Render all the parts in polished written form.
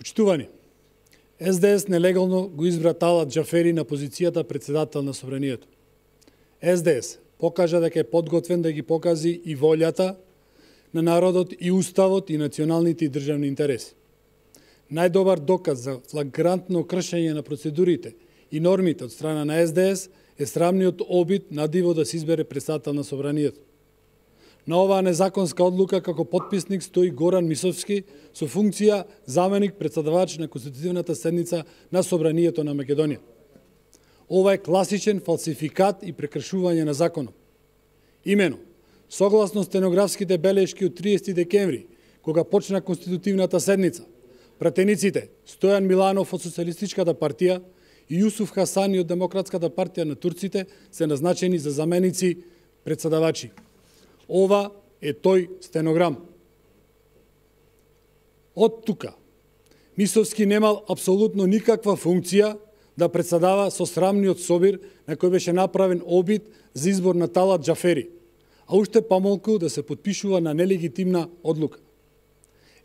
Почитувани, СДС нелегално го избра Талат Џафери на позицијата председател на Собранието. СДС покажа дека е подготвен да ги покази и волјата на народот и уставот и националните и државни интереси. Најдобар доказ за флагрантно кршење на процедурите и нормите од страна на СДС е срамниот обид на диво да се избере председател на Собранието. На оваа незаконска одлука како потписник стои Горан Мисовски со функција заменик председавач на Конститутивната седница на Собранието на Македонија. Ова е класичен фалсификат и прекршување на законот. Имено, согласно стенографските белешки од 30 декември, кога почна Конститутивната седница, пратениците Стојан Миланов од Социјалистичката партија и Јусуф Хасани од Демократската партија на турците се назначени за заменици председавачи. Ова е тој стенограм. Од тука, Мисовски немал апсолутно никаква функција да председава со срамниот собир на кој беше направен обид за избор на Талат Џафери, а уште помалку да се подпишува на нелегитимна одлука.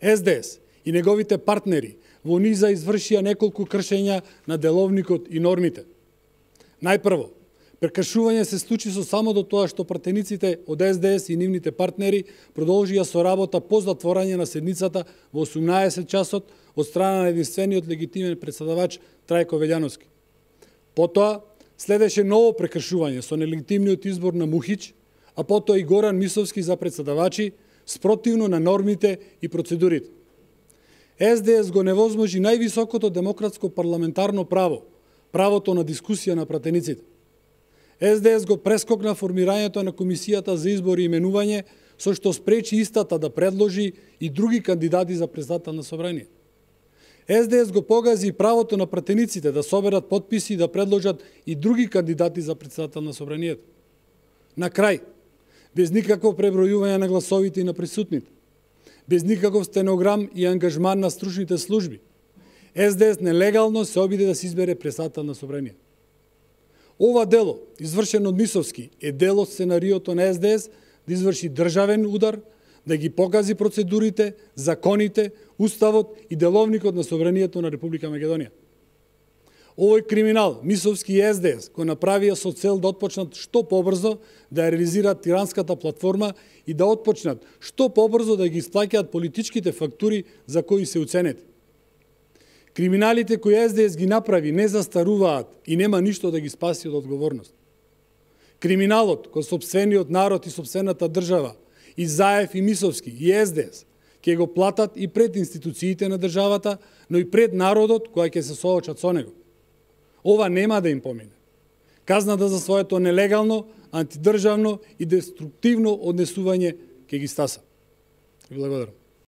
СДС и неговите партнери во низа извршија неколку кршења на деловникот и нормите. Најпрво, прекршување се случи со само до тоа што пратениците од СДС и нивните партнери продолжија со работа по затворање на седницата во 18 часот од страна на единствениот легитимен председавач Трајко Велјановски. Потоа следеше ново прекршување со нелегитимниот избор на Мухич, а потоа и Горан Мисовски за председавачи спротивно на нормите и процедурите. СДС го невозможи највисокото демократско парламентарно право, правото на дискусија на пратениците. СДС го прескокна формирањето на Комисијата за избор и именување, со што спречи истата да предложи и други кандидати за председател на Собрание. СДС го погази правото на пратениците да соберат потписи и да предложат и други кандидати за председател на Собранието. На крај, без никакво пребројување на гласовите и на присутните, без никаков стенограм и ангажман на стручните служби, СДС нелегално се обиде да се избере председател на Собрание. Ова дело, извршено од Мисовски, е дел од сценариото на СДС да изврши државен удар, да ги покази процедурите, законите, уставот и деловникот на Собранието на Република Македонија. Овој криминал, Мисовски и СДС, го направија со цел да отпочнат што побрзо да реализираат тиранската платформа и да отпочнат што побрзо да ги исплаќаат политичките фактури за кои се уценети. Криминалите кои СДС ги направи не застаруваат и нема ништо да ги спаси од одговорност. Криминалот кој сопствениот народ и сопствената држава, и Заев и Мисовски и СДС, ќе го платат и пред институциите на државата, но и пред народот кој ќе се соочат со него. Ова нема да им помине. Казната за своето нелегално, антидржавно и деструктивно однесување ќе ги стаса. Благодарам.